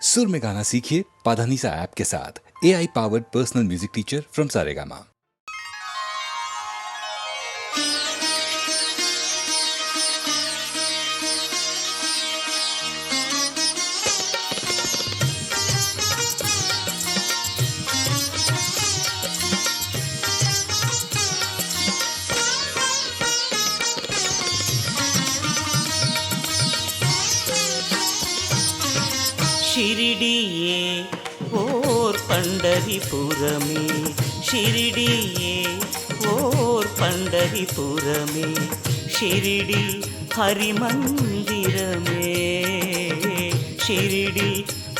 सुर में गाना सीखिए पाधानीसा ऐप के साथ। AI powered personal music teacher from Saregama. शिरडिये ओर पंढरीपुरमे, शिरडिये ओर पंढरीपुरमे, शिरडी हरि मंदिरमे, शिरडी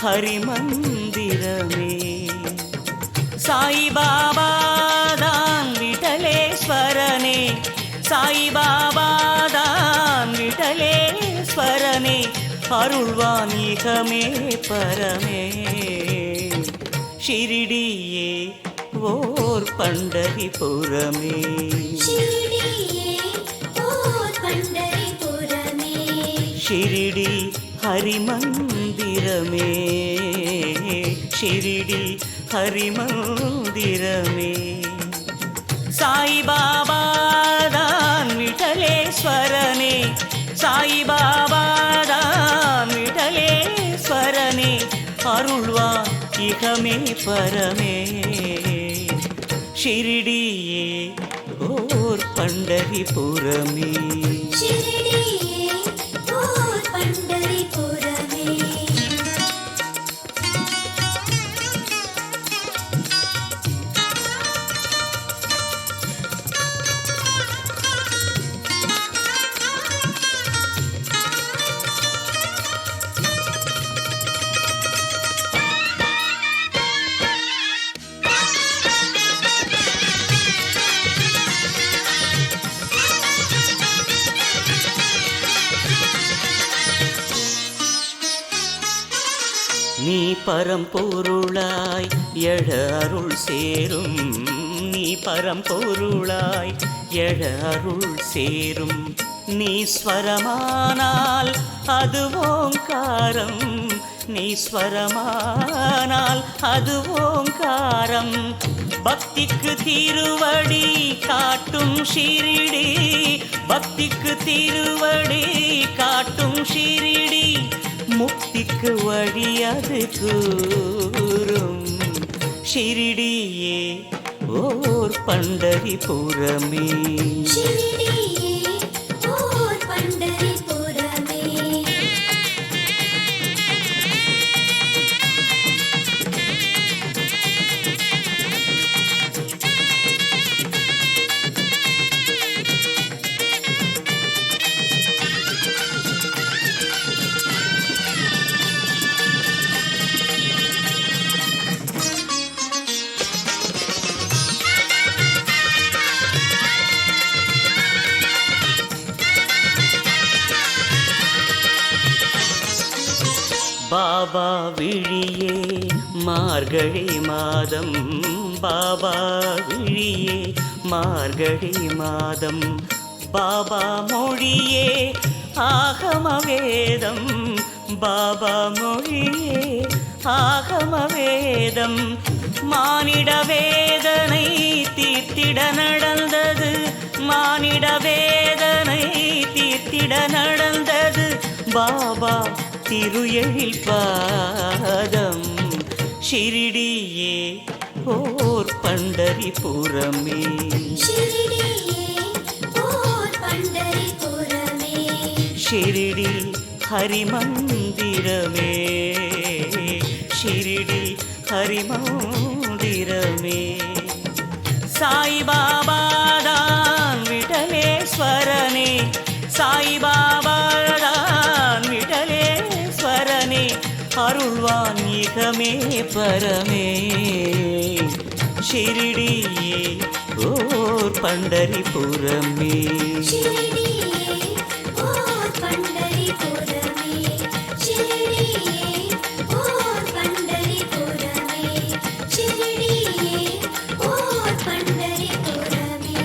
हरि मंदिरमे। साई बाबा दान विठलेश्वरने, साई बाबा दान विठलेश्वरने, அருள்வான் இகமே பரமே। ஷிரடியே ஓர் பண்டரிபுரமே, ஷிரடியே ஓர் பண்டரிபுரமே, ஷிரடி ஹரி மந்திரமே, ஷிரடி ஹரி மந்திரமே। சாய் பாபா தான் விட்டலேஸ்வரனே, சாய் பாபா தான் விட்டலேஸ்வரனே, அருள்வான் இகமே பரமே। ஷிரடியே ஓர் பண்டரிபுரமே, ஷிரடியே ஓர் பண்டரிபுரமே। நீ பரம்பொருளாய் எழ அருள் சேரும், நீ பரம்பொருளாய் எழ அருள் சேரும், நீ ஸ்வரமானால் அது ஓங்காரம், நீ ஸ்வரமானால் அது ஓங்காரம்। பக்திக்கு திருவடி காட்டும் ஷிரடி, பக்திக்கு திருவடி காட்டும் ஷிரடி, முக்திக்கு வழி அது கூறும்। ஷிரடியே ஓர் பண்டரிபுரமே, ஷிரடியே ஓர் பண்டரிபுரமே। பாபா விழியே மார்கழி மாதம், பாபா விழியே மார்கழி மாதம், பாபா மொழியே ஆகம வேதம், பாபா மொழியே ஆகம வேதம்। மானிட வேதனை தீர்த்திட நடந்தது, மானிட வேதனை தீர்த்திட நடந்தது, பாபா திரு எழில் பாதம்। ஷிரடியே ஓர் பண்டரிபுரமே, ஷிரடியே ஓர் பண்டரிபுரமே, ஷிரடி ஹரி மந்திரமே, ஷிரடி ஹரி மந்திரமே। சாய் பாபா தான் விட்டலேஸ்வரனே, சாய் பாபா தான் விட்டலேஸ்வரனே, அருள்வான் இகமே பரமே। ஷிரடியே ஓர் பண்டரிபுரமே, ஷிரடியே ஓர் பண்டரிபுரமே, ஷிரடியே ஓர் பண்டரிபுரமே, ஷிரடியே ஓர் பண்டரிபுரமே।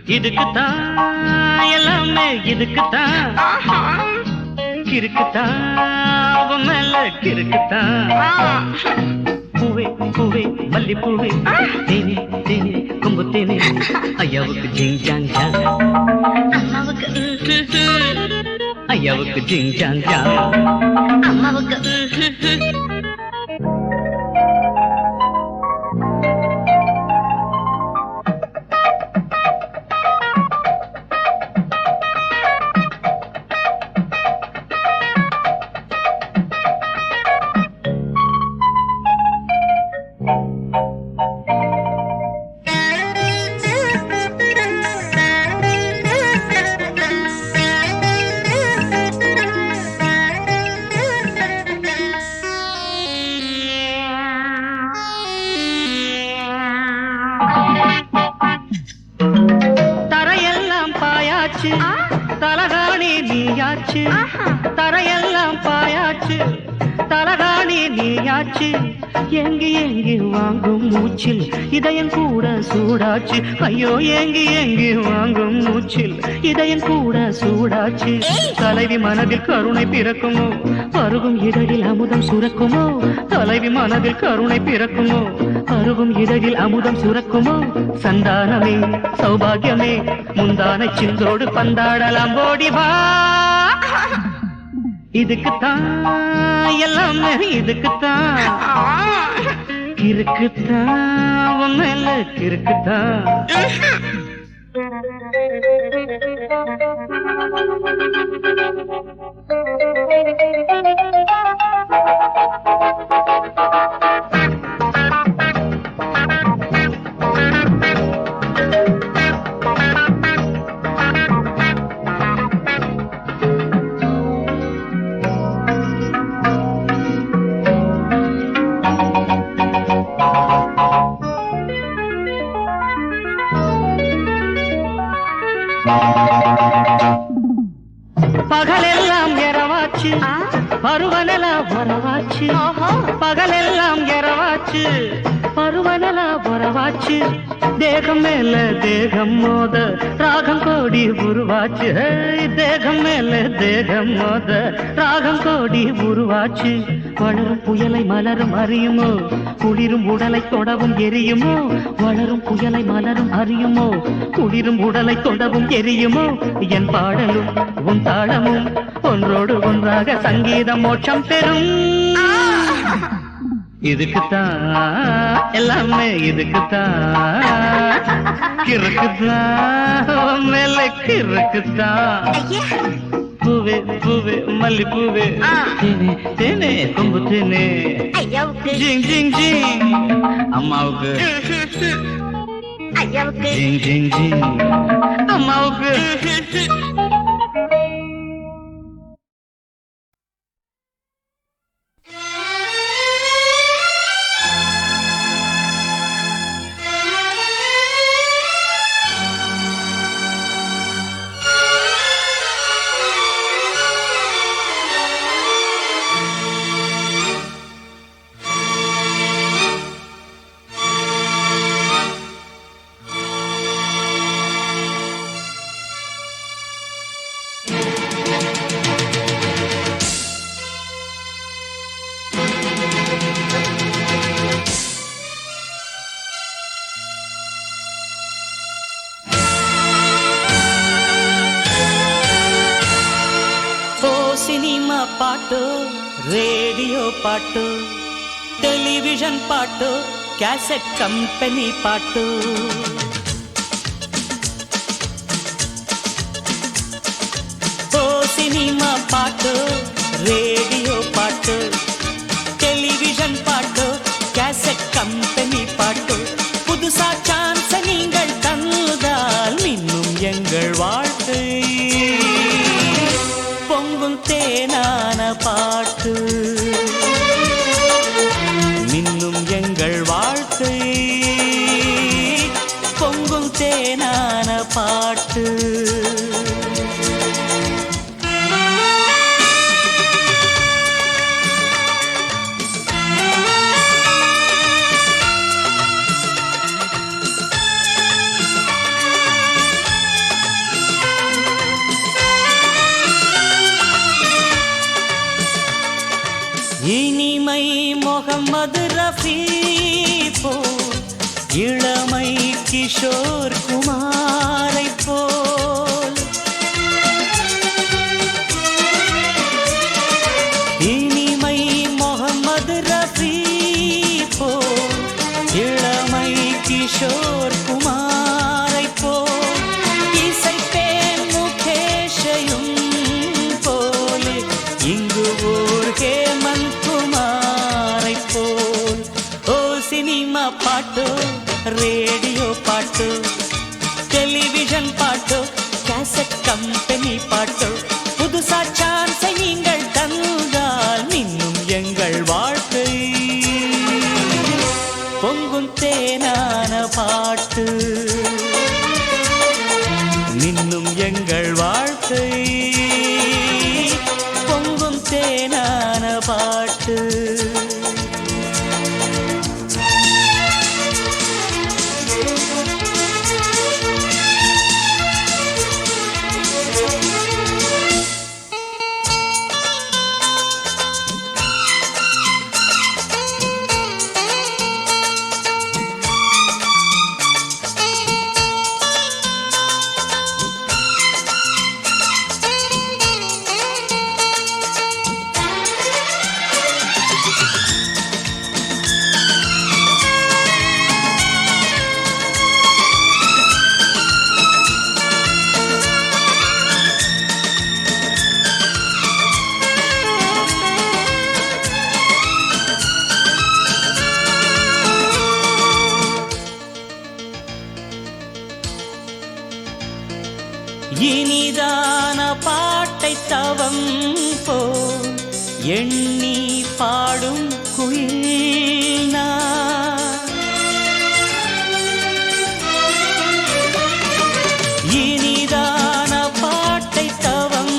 இதுக்குத்தான் எல்லாமே இதுக்குத்தான் கிறுக்குத்தான் அவன் மேல கிறுக்குத்தான் பூவே பூவே மல்லிப்பூவே தேனே தேனே கொம்பு தேனே ஐயாவுக்கு ஜிங் ஜாங் ஜாங் அம்மாவுக்கு ஐயாவுக்கு ஜிங் ஜாங் ஜாங் அம்மாவுக்கு தரையெல்லாம் பாயாச்சு தலகாணி நீயாச்சு தரையெல்லாம் பாயாச்சு தலகாணி நீயாச்சு எங்கி எங்கி வாங்கும் மூச்சில் இதயம் கூட சூடாச்சு ஐயோ எங்கி எங்கி வாங்கும் மூச்சில் இதயம் கூட சூடாச்சு தலைவி மனதில் கருணை பிறக்குமோ பருகும் இதழில் அமுதம் சுரக்குமோ தலைவி மனதில் கருணை பிறக்குமோ பருகும் இதழில் அமுதம் சுரக்குமோ சந்தானமே சௌபாகியமே முந்தானை சிந்தோடு பந்தாடலாம் ஓடி வா இதுக்குத்தான் எல்லாமே இதுக்குத்தான் கிறுக்குத்தான் அவன் மேல கிறுக்குத்தான் பகலெல்லாம் இரவாச்சு பருவனலா வரவாச்சு பகலெல்லாம் இரவாச்சு பருவனலா வரவாச்சு தேகம் மேல தேகம் மோத ராகம் கோடி உருவாச்சு தேகம் மேல தேகம் மோத ராகம் கோடி உருவாச்சு வளரும் புயலை மலரும் அறியுமோ குளிரும் உடலை தொடவும் எரியுமோ வளரும் புயலை மலரும் அறியுமோ குளிரும் உடலை தொடவும் எரியுமோ என் பாடலும் உன் தாளமும் ஒன்றோடு ஒன்றாக சங்கீத மோட்சம் பெறும் இதுக்குத்தான் எல்லாமே இதுக்குத்தான் கிறுக்குத்தான் மேல கிறுக்குத்தான் பூவே பூவே மல்லிப்பூவே தேனே தேனே கொம்பு தேனே ஐயாவுக்கு ஜிங் ஜிங் ஜிங் அம்மாவுக்கு ஐயாவுக்கு ஜிங் ஜிங் ஜிங் அம்மாவுக்கு ಸಿನಿಮಾ ಪಾಟು ರೇಡಿಯೋ ಪಾಟು ಟೆಲಿವಿಷನ್ ಪಾಟು ಕ್ಯಾಸೆಟ್ ಕಂಪನಿ ಪಾಟು ಓ ಸಿನಿಮಾ ಪಾಟು ರೇಡಿಯೋ ಪಾಟು டெலிவிஷன் பாட்டு கேசட் கம்பெனி பாட்டு புதுசா சான்ஸ் நீங்கள் தந்தால் இன்னும் எங்கள் வாழ்க்கை பொங்கும் தேனான பாட்டு இன்னும் எங்கள் வாழ்க்கை பொங்கும் தேனான பாட்டு டெலிவிஷன் பாட்டோ கேசட் கம்பெனி பாட்டோ புதுசா சான்ஸை நீங்கள் தந்தால் இன்னும் எங்கள் வாழ்க்கை பொங்கும் தேனான பாட்டு இன்னும் எங்கள் வாழ்க்கை பொங்கும் தேனான பாட்டு இனிதான பாட்டை தவம் போல் எண்ணி பாடும் குயில் இனிதான பாட்டை தவம்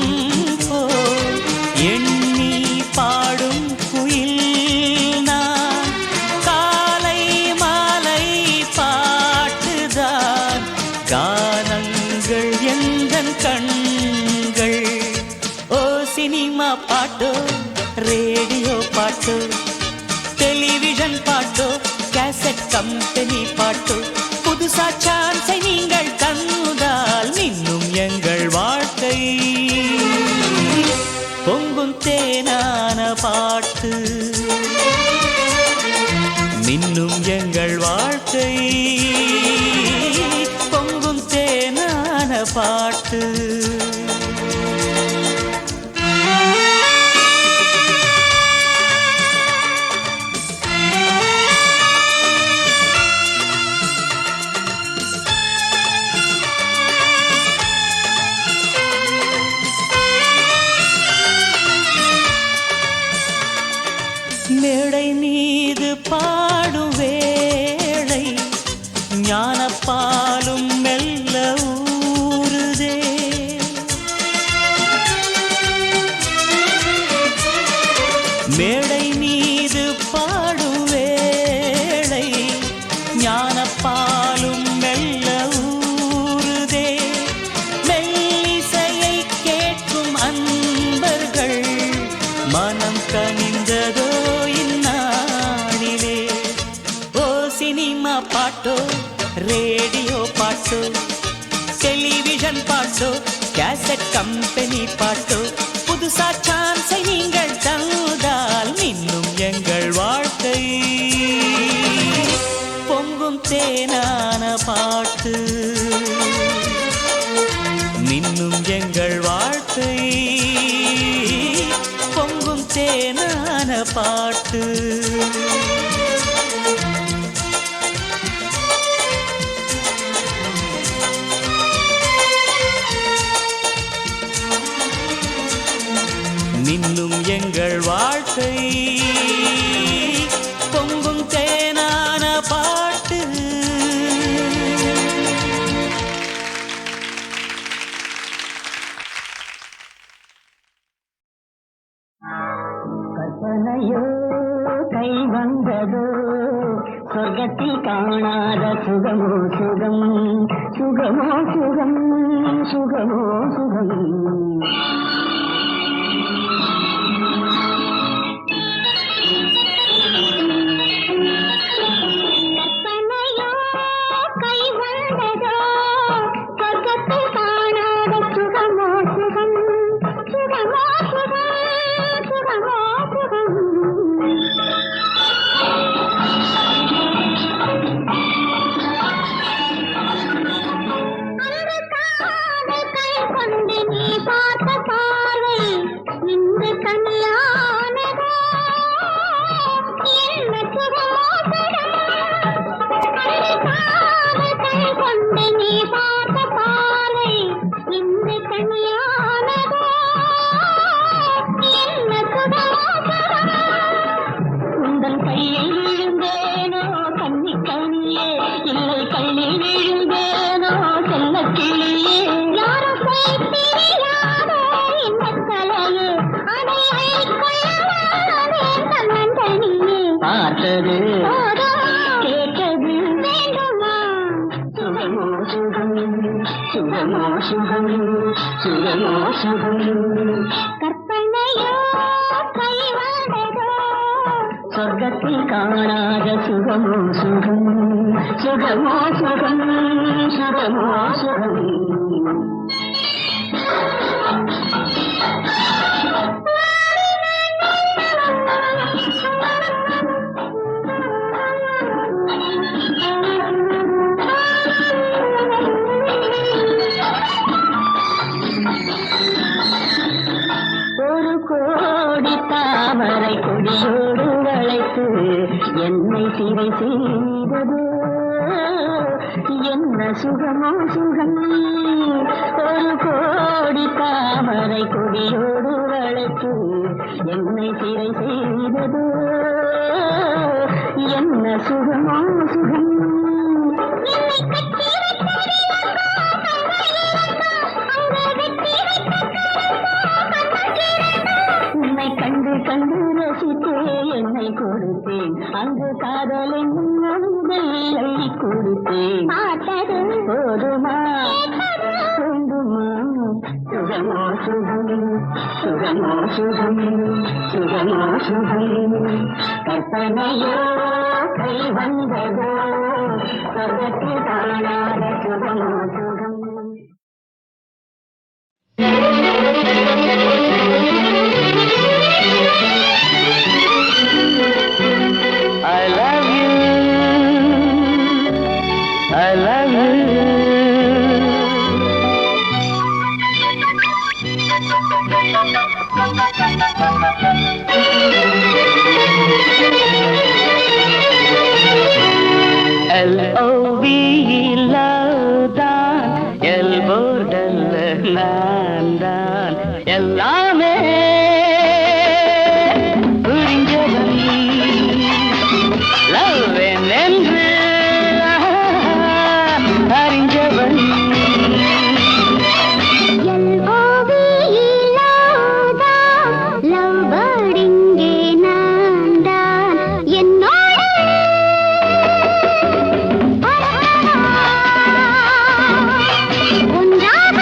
போல் எண்ணி பாடும் குயில் காலை மாலை பாட்டுதான் கானங்கள் எந்தன் கண்கள் ஓ சினிமா பாட்டோ ரேடியோ பாட்டோ டெலிவிஷன் பாட்டோ கேசட் கம்பெனி பாட்டோ புதுசா சான்ஸை நீங்கள் தந்தால் இன்னும் எங்கள் வாழ்க்கை பொங்கும் தேனான பாட்டு இன்னும் எங்கள் வாழ்க்கை பொங்கும் தேனான பாட்டு மேடை மீது பாடும் வேளை ஞானப்பாலும் மெல்ல ஊறுதே மேடை மீது பாடும் வேளை ஞானப்பாலும் மெல்ல ஊறுதே மெல்லிசையை கேட்கும் அன்பர்கள் மனம் கனிந்ததோ இந்நாளிலே ஓ சினிமா பாட்டோ ரேடியோ பாட்டோ டெலிவிஷன் பாட்டோ கேசட் கம்பெனி பாட்டோ புதுசா சான்ஸை நீங்கள் தந்தால் இன்னும் எங்கள் வாழ்க்கை பொங்கும் தேனான பாட்டு இன்னும் எங்கள் வாழ்க்கை பொங்கும் தேனான பாட்டு இன்னும் எங்கள் வாழ்க்கை பொங்கும் தேனான பாட்டு கற்பனையோ கை வந்ததோ சொர்க்கத்தில் காணாத சுகமோ சுகம் சுகமோ சுகம் சுகமோ சுகம் கற்பனையோ கை வந்ததோ சொர்க்கத்தில் காணாத சுகமோ சுகம் சுகமோ சுகம் சுகமோ சுகம் அந்த காதல் கை கொண்டு நீ பார்த்த கிளியே யாரும் செய்தியாத இந்த கலையே அதை கொள்ளவாதே தன்னந்தனியே பார்த்தது கேட்டது வேண்டுமா சுகமோ சுகம் சுகமோ சுகம் சுகமோ சுகம் கற்பனையோ கைவாடதோ சொர்க்கத்தில் காணாத சுகமோ சுகம் சுகமோ சுகம் சுகமோ சுகம் ஒரு கோடி தாமரை கொடியோடு வளைத்து என்னை சிறை செய்தது என்ன சுகமோ சுகம் ஒரு கோடி தாமரை கொடியோடு வளைத்து என்னை சிறை செய்தது என்ன சுகமோ சுகம் உன்னை கண்டு கண்டு ரசித்தே என்னை கொடுத்தேன் அங்கு காதல் என்னும் அள்ளி கொடுத்தேன் பார்த்தது போதுமா வேண்டுமா சுகமோ சுகம் சுகமோ சுகம் சுகமோ சுகம் கற்பனையோ கை வந்ததோ சொர்க்கத்தில் காணாத சுகமோ சுகம் I love you. I love you. L-O-V-E love தான் எல்போர்டல்ல நான் தான் எல்லாமே புரிஞ்சவன் லவ் என்று அறிஞ்சவன் லவ் பேர்ட் இங்கே நான் தான் என்னோட ஒன்றாக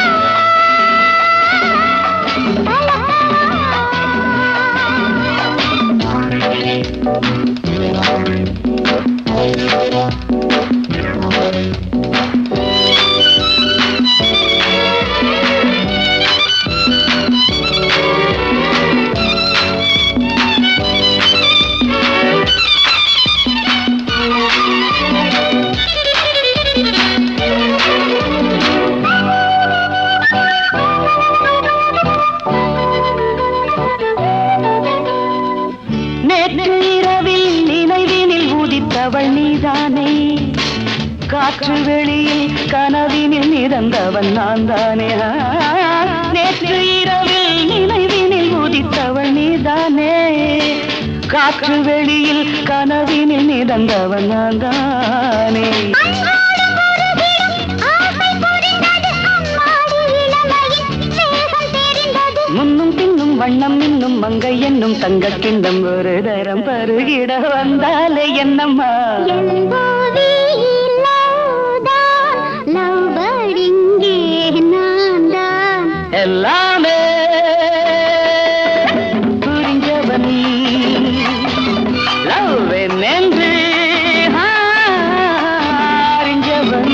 நேற்று இரவில் நினைவினில் உதித்தவள் நீதானே காற்று வெளியில் கனவினில் மிதந்தவன் நான் தானே நேற்று இரவில் நினைவினில் உதித்தவள் நீதானே காற்று வெளியில் கனவினில் மிதந்தவன் நான் தானே முன்னும் பின்னும் வண்ணம் இன்னும் மங்கை என்னும் தங்கக் கிண்ணம் ஒரு தரம் பருகிட வந்தாலே என்னம்மா லவ் பேர்ட் இங்கே நான் தான் எல்லாமே புரிஞ்சவன் லவ் என்று அறிஞ்சவன்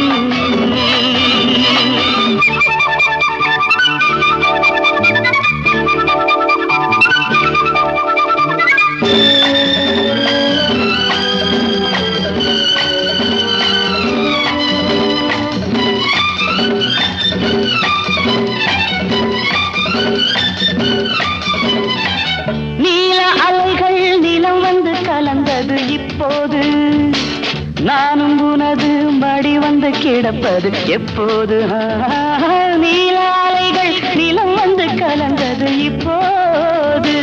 நீல அலைகள் நிலம் வந்து கலந்தது இப்போது நானும் உனது மடி வந்து கிடப்பது எப்போது நீல அலைகள் நிலம் வந்து கலந்தது இப்போது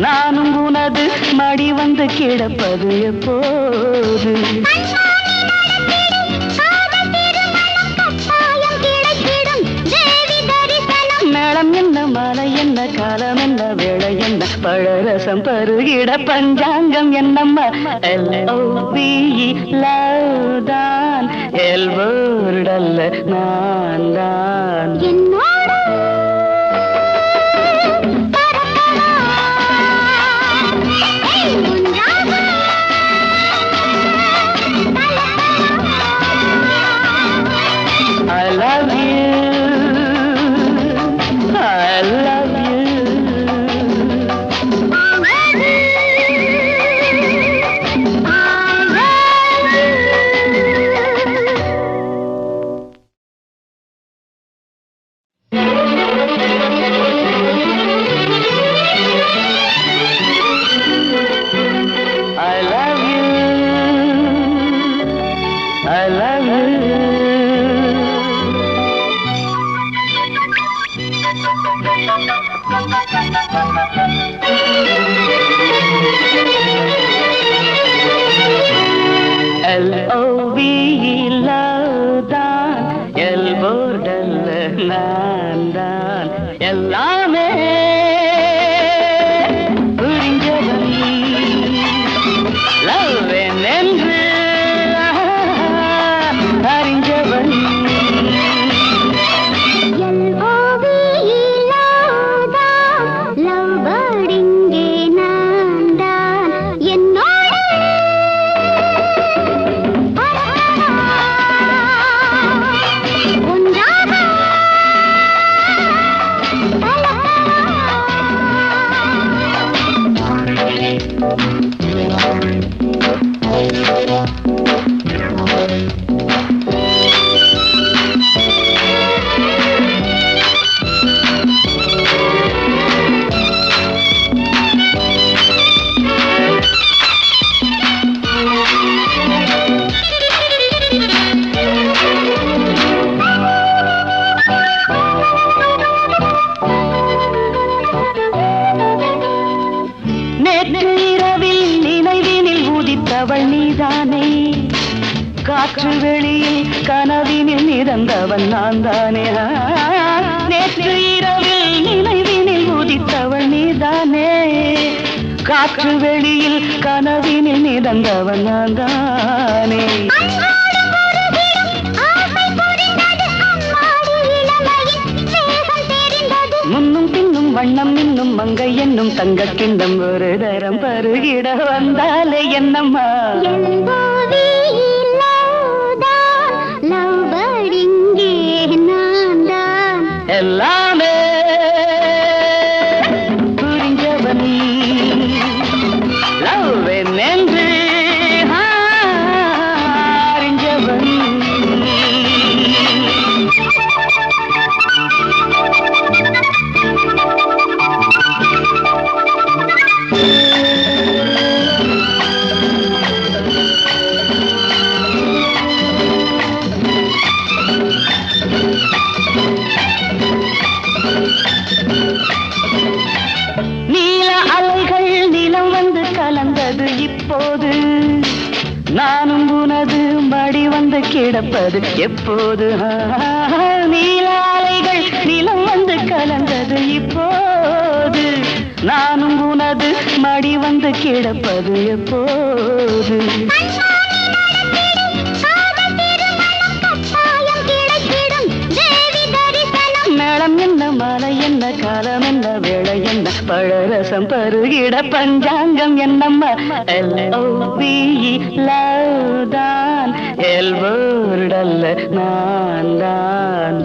நானும் உனது மடி வந்து கிடப்பது எப்போது கட்டாயம் கிடைத்திட பழரசம் பருகிட பஞ்சாங்கம் என்னம்மா LOVE லவ் தான் எல்வோர்டல்ல நான் தான் என்னோட I love you I love you I love you I love you LOVE love தான் எல்வோர்டல்ல நான் தான் எல்லாமே புரிஞ்சவன் லவ் என்று அறிஞ்சவன் காற்று வெளியில் கனவினில் மிதந்தவன் நான் தானே நேற்று இரவில் நினைவினில் உதித்தவள் நீதானே காற்று வெளியில் கனவினில் மிதந்தவன் நான் தானே முன்னும் பின்னும் வண்ணம் இன்னும் மங்கை என்னும் தங்கக் கிண்ணம் ஒரு தரம் பருகிட வந்தாலே என்னம்மா எல்லாமே புரிஞ்சவன் லவ் என்று அறிஞ்சவன் நீல அலைகள் நிலம் வந்து கலந்தது இப்போது நானும் உனது மடி வந்து கிடப்பது எப்போது நீல அலைகள் நிலம் வந்து கலந்தது இப்போது நானும் உனது மடி வந்து கிடப்பது எப்போது மேளம் என்ன மலை என்ன காலம் என்ன வேளை என்ன பழரசம் பருகிட பஞ்சாங்கம் என்னம்மா LOVE லவ் தான் எல்வோர்டல்ல நான் தான்